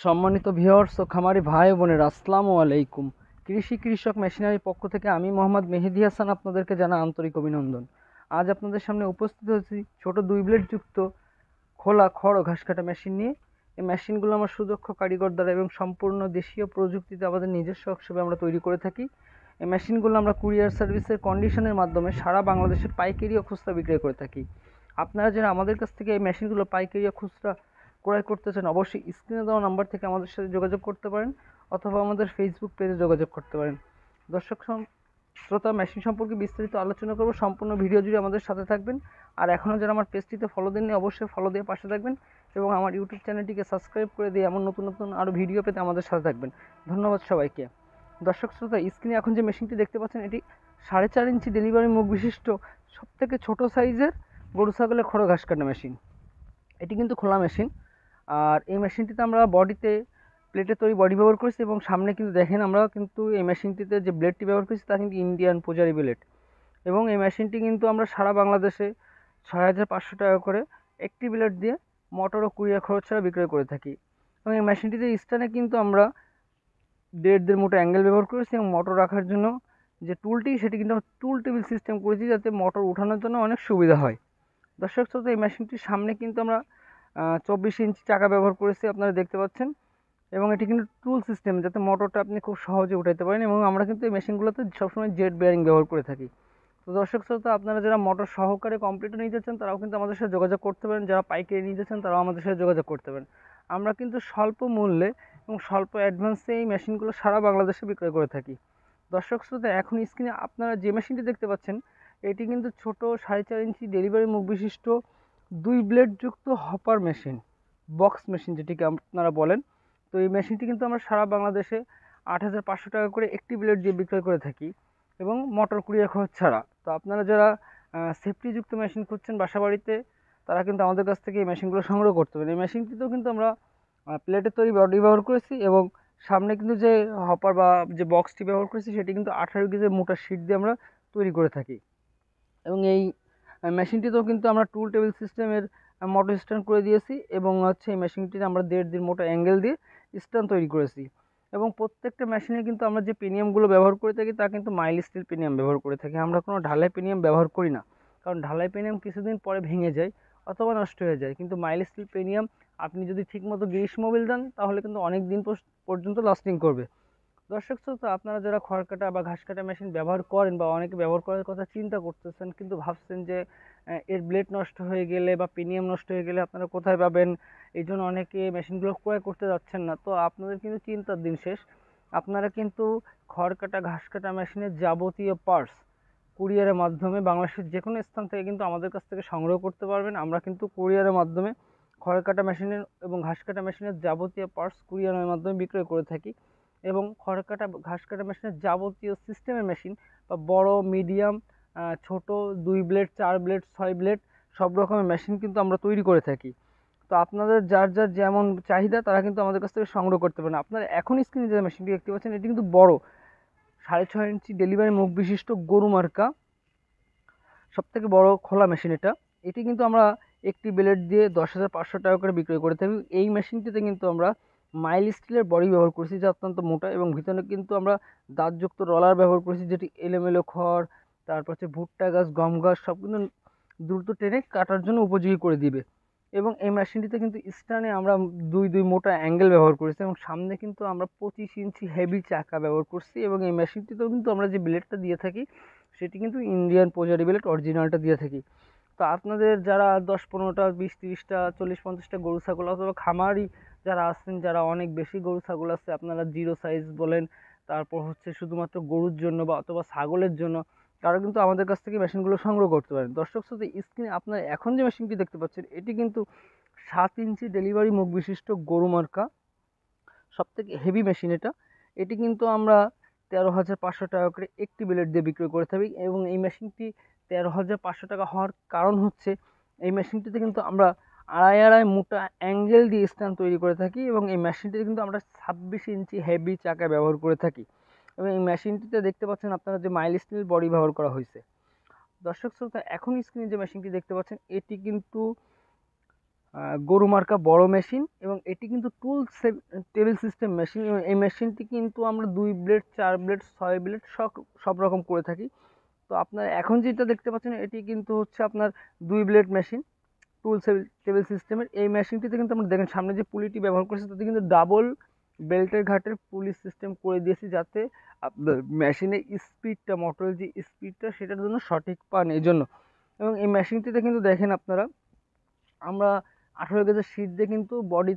সম্মানিত ভিউয়ার্স ও খামারি ভাই বোনেরা, আসসালামু আলাইকুম। কৃষক মেশিনারির পক্ষ থেকে আমি মোহাম্মদ মেহেদী হাসান আপনাদেরকে জানাই আন্তরিক অভিনন্দন। আজ আপনাদের সামনে উপস্থিত হয়েছি ছোট 2 ব্লেড যুক্ত খোলা খড় ও ঘাস কাটা মেশিন নিয়ে। এই মেশিনগুলো আমার সুদক্ষ কারিগর দ্বারা এবং সম্পূর্ণ দেশীয় প্রযুক্তিতে আমাদের নিজস্ব হিসেবে আমরা তৈরি করে থাকি। এই মেশিনগুলো আমরা কুরিয়ার সার্ভিসের কন্ডিশনের মাধ্যমে সারা বাংলাদেশে পাইকারি ও খুচরা বিক্রয় করে থাকি। আপনারা যারা আমাদের কাছ থেকে এই মেশিনগুলো পাইকারি ও খুচরা ক্রয় করতে চান, অবশ্যই স্ক্রিনে দেওয়া নাম্বার থেকে আমাদের সাথে যোগাযোগ করতে পারেন অথবা আমাদের ফেসবুক পেজে যোগাযোগ করতে পারেন। দর্শক শ্রোতা, মেশিন সম্পর্কে বিস্তারিত আলোচনা করব, সম্পূর্ণ ভিডিও জুড়ে আমাদের সাথে থাকবেন। আর এখনও যারা আমার পেজটিতে ফলো দেননি, অবশ্যই ফলো দিয়ে পাশে থাকবেন এবং আমার ইউটিউব চ্যানেলটিকে সাবস্ক্রাইব করে দিয়ে এমন নতুন নতুন আরও ভিডিও পেতে আমাদের সাথে থাকবেন। ধন্যবাদ সবাইকে। দর্শক শ্রোতা, স্ক্রিনে এখন যে মেশিনটি দেখতে পাচ্ছেন, এটি 4.5 ইঞ্চি ডেলিভারি মুখ বিশিষ্ট সবথেকে ছোট সাইজের গরু ছাগলের খড় ঘাস কাটা মেশিন। এটি কিন্তু খোলা মেশিন। আর এই মেশিনটিতে আমরা বডিতে প্লেটের তৈরি বডি ব্যবহার করেছি এবং সামনে কিন্তু দেখেন আমরা কিন্তু এই মেশিনটিতে যে ব্লেডটি ব্যবহার করেছি তা কিন্তু ইন্ডিয়ান পোজারি ব্লেড। এবং এই মেশিনটি কিন্তু আমরা সারা বাংলাদেশে 6,500 টাকা করে একটি ব্লেড দিয়ে মোটর ও কুরিয়ার খরচ ছাড়া বিক্রয় করে থাকি। এবং এই মেশিনটিতে স্ট্যান্ডে কিন্তু আমরা 1.5 মোটা অ্যাঙ্গেল ব্যবহার করেছি এবং মোটর রাখার জন্য যে টুলটি সেটি কিন্তু টুল টেবিল সিস্টেম করেছি, যাতে মোটর উঠানোর জন্য অনেক সুবিধা হয়। দর্শক শ্রোতা, এই মেশিনটির সামনে কিন্তু আমরা 24 ইঞ্চি চাকা ব্যবহার করেছি, আপনারা দেখতে পাচ্ছেন। এবং এটি কিন্তু টুল সিস্টেম, যাতে মোটরটা আপনি খুব সহজে উঠাইতে পারেন। এবং আমরা কিন্তু এই মেশিনগুলোতে সবসময় জেট বেয়ারিং ব্যবহার করে থাকি। তো দর্শক শ্রোতা, আপনারা যারা মোটর সহকারে কমপ্লিটও নিতে চান তারাও কিন্তু আমাদের সাথে যোগাযোগ করতে পারেন, যারা পাইকারি নিতে চান তারাও আমাদের সাথে যোগাযোগ করতে পারেন। আমরা কিন্তু স্বল্প মূল্যে এবং স্বল্প অ্যাডভান্সে এই মেশিনগুলো সারা বাংলাদেশে বিক্রয় করে থাকি। দর্শক শ্রোতা, এখন স্ক্রিনে আপনারা যে মেশিনটি দেখতে পাচ্ছেন, এটি কিন্তু ছোট 4.5 ইঞ্চি ডেলিভারি মুখ বিশিষ্ট 2 ব্লেড যুক্ত হপার মেশিন, বক্স মেশিন যেটিকে আপনারা বলেন। তো এই মেশিনটি কিন্তু আমরা সারা বাংলাদেশে 8,500 টাকা করে একটি ব্লেড দিয়ে বিক্রয় করে থাকি এবং মোটর কুরিয়ার খরচ ছাড়া। তো আপনারা যারা সেফটিযুক্ত মেশিন খুঁজছেন বাসা বাড়িতে, তারা কিন্তু আমাদের কাছ থেকে এই মেশিনগুলো সংগ্রহ করতে পারেন। এই মেশিনটিতেও কিন্তু আমরা প্লেটের তৈরি বডি ব্যবহার করেছি এবং সামনে কিন্তু যে হপার বা যে বক্সটি ব্যবহার করেছি সেটি কিন্তু 18 গেজের মোটা শিট দিয়ে আমরা তৈরি করে থাকি। এবং এই মেশিনটিতেও কিন্তু আমরা টুল টেবিল সিস্টেমের মোটর স্ট্যান্ড করে দিয়েছি এবং হচ্ছে এই মেশিনটিতে আমরা 1.5 মোটা অ্যাঙ্গেল দিয়ে স্ট্যান্ড তৈরি করেছি। এবং প্রত্যেকটা মেশিনে কিন্তু আমরা যে পিনিয়ামগুলো ব্যবহার করে থাকি তা কিন্তু মাইল স্টিল পিনিয়াম ব্যবহার করে থাকি। আমরা কোনো ঢালাই পিনিয়াম ব্যবহার করি না, কারণ ঢালাই পিনিয়াম কিছুদিন পরে ভেঙে যায় অথবা নষ্ট হয়ে যায়। কিন্তু মাইল স্টিল পিনিয়াম আপনি যদি ঠিকমতো গ্রিস মোবিল দেন তাহলে কিন্তু অনেক দিন পর্যন্ত লাস্টিং করবে। দর্শক শ্রোতা, আপনারা যারা খড় কাটা বা ঘাস কাটা মেশিন ব্যবহার করেন বা অনেকে ব্যবহার করার কথা চিন্তা করতেছেন, কিন্তু ভাবছেন যে এর ব্লেড নষ্ট হয়ে গেলে বা পিনিয়াম নষ্ট হয়ে গেলে আপনারা কোথায় পাবেন, এই জন্য অনেকে মেশিনগুলো ক্রয় করতে যাচ্ছেন না। তো আপনাদের কিন্তু চিন্তার দিন শেষ। আপনারা কিন্তু খড় কাটা ঘাস কাটা মেশিনের যাবতীয় পার্টস কুরিয়ারের মাধ্যমে বাংলাদেশের যে কোনো স্থান থেকে কিন্তু আমাদের কাছ থেকে সংগ্রহ করতে পারবেন। আমরা কিন্তু কুরিয়ারের মাধ্যমে খড় কাটা মেশিনের এবং ঘাস কাটা মেশিনের যাবতীয় পার্টস কুরিয়ারের মাধ্যমে বিক্রয় করে থাকি। এবং খড় কাটা ঘাস কাটা মেশিনের যাবতীয় সিস্টেমের মেশিন বা বড় মিডিয়াম ছোট 2 ব্লেড 4 ব্লেড 6 ব্লেড সব রকমের মেশিন কিন্তু আমরা তৈরি করে থাকি। তো আপনাদের যার যার যেমন চাহিদা তারা কিন্তু আমাদের কাছ থেকে সংগ্রহ করতে পারেন। আপনারা এখন স্ক্রিনে যে মেশিনটি দেখতে পাচ্ছেন, এটি কিন্তু বড় 6.5 ইঞ্চি ডেলিভারি মুখ বিশিষ্ট গরু মার্কা সবথেকে বড় খোলা মেশিন এটা। এটি কিন্তু আমরা একটি ব্লেড দিয়ে 10,500 টাকা করে বিক্রয় করে থাকি। এই মেশিনটিতে কিন্তু আমরা মাইল স্টিলের বডি ব্যবহার করেছি, যা অত্যন্ত মোটা, এবং ভিতরে কিন্তু আমরা দাঁতযুক্ত রলার ব্যবহার করেছি, যেটি এলোমেলো খড়, তারপর হচ্ছে ভুট্টা গাছ, গম গাছ সব কিন্তু দ্রুত টেনে কাটার জন্য উপযোগী করে দিবে। এবং এই মেশিনটিতে কিন্তু স্ট্যান্ডে আমরা দুই মোটা অ্যাঙ্গেল ব্যবহার করেছি এবং সামনে কিন্তু আমরা 25 ইঞ্চি হেভি চাকা ব্যবহার করছি। এবং এই মেশিনটিতেও কিন্তু আমরা যে ব্লেডটা দিয়ে থাকি সেটি কিন্তু ইন্ডিয়ান পোজারি ব্লেড অরিজিনালটা দিয়ে থাকি। তো আপনাদের যারা 10-15টা 20-30টা 40-50টা গরু ছাগল অথবা খামারি যারা আছেন, যারা অনেক বেশি গরু ছাগল আছে, আপনারা জিরো সাইজ বলেন, তারপর হচ্ছে শুধুমাত্র গরুর জন্য বা অথবা ছাগলের জন্য, তারা কিন্তু আমাদের কাছ থেকে মেশিনগুলো সংগ্রহ করতে পারেন। দর্শক শ্রোতা, স্ক্রিনে আপনারা এখন যে মেশিনটি দেখতে পাচ্ছেন এটি কিন্তু 7 ইঞ্চি ডেলিভারি মুখ বিশিষ্ট গরু মার্কা সবথেকে হেভি মেশিন এটা। এটি কিন্তু আমরা 13,500 টাকা করে একটি ব্লেড দিয়ে বিক্রয় করে থাকি। এবং এই মেশিনটি 13,500 টাকা হওয়ার কারণ হচ্ছে এই মেশিনটিতে কিন্তু আমরা আড়াই মোটা অ্যাঙ্গেল দিয়ে স্ট্যান্ড তৈরি করে থাকি এবং এই মেশিনটিতে কিন্তু আমরা 26 ইঞ্চি হেভি চাকা ব্যবহার করে থাকি। এবং এই মেশিনটিতে দেখতে পাচ্ছেন আপনারা যে মাইল স্টিল বডি ব্যবহার করা হয়েছে। দর্শক শ্রোতা, এখন স্ক্রিনে যে মেশিনটি দেখতে পাচ্ছেন এটি কিন্তু গরু মার্কা বড় মেশিন, এবং এটি কিন্তু টুল টেবিল সিস্টেম মেশিন। এবং এই মেশিনটি কিন্তু আমরা 2 ব্লেড, 4 ব্লেড, 6 ব্লেড সব রকম করে থাকি। তো আপনার এখন যেটা দেখতে পাচ্ছেন এটি কিন্তু হচ্ছে আপনার 2 ব্লেড মেশিন, টুল টেবিল সিস্টেমের। এই মেশিনটিতে কিন্তু আমরা দেখেন সামনে যে পুলিটি ব্যবহার করেছি তাতে কিন্তু ডাবল বেল্টের ঘাটের পুলি সিস্টেম করে দিয়েছি, যাতে আপনার মেশিনের স্পিডটা, মোটরের যে স্পিডটা সেটার জন্য সঠিক পান এই জন্য। এবং এই মেশিনটিতে কিন্তু দেখেন আপনারা, আমরা 18 গেজের শিট দিয়ে কিন্তু বডি,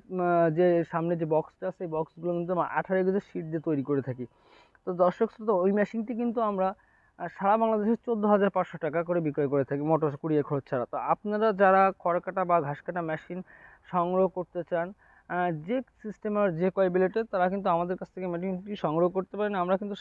যে সামনে যে বক্সটা আছে এই বক্সগুলো কিন্তু আমরা 18 গেজের শিট দিয়ে তৈরি করে থাকি। তো দর্শক শ্রোতা, ওই মেশিনটি কিন্তু আমরা সারা বাংলাদেশে 14,500 টাকা করে বিক্রয় করে থাকি মোটর কুড়িয়ে খরচ ছাড়া। তো আপনারা যারা খড় কাটা বা ঘাস কাটা মেশিন সংগ্রহ করতে চান, যে সিস্টেমের যে কয় ব্লেডের, তারা কিন্তু আমাদের কাছ থেকে মেশিনটি সংগ্রহ করতে পারেন। আমরা কিন্তু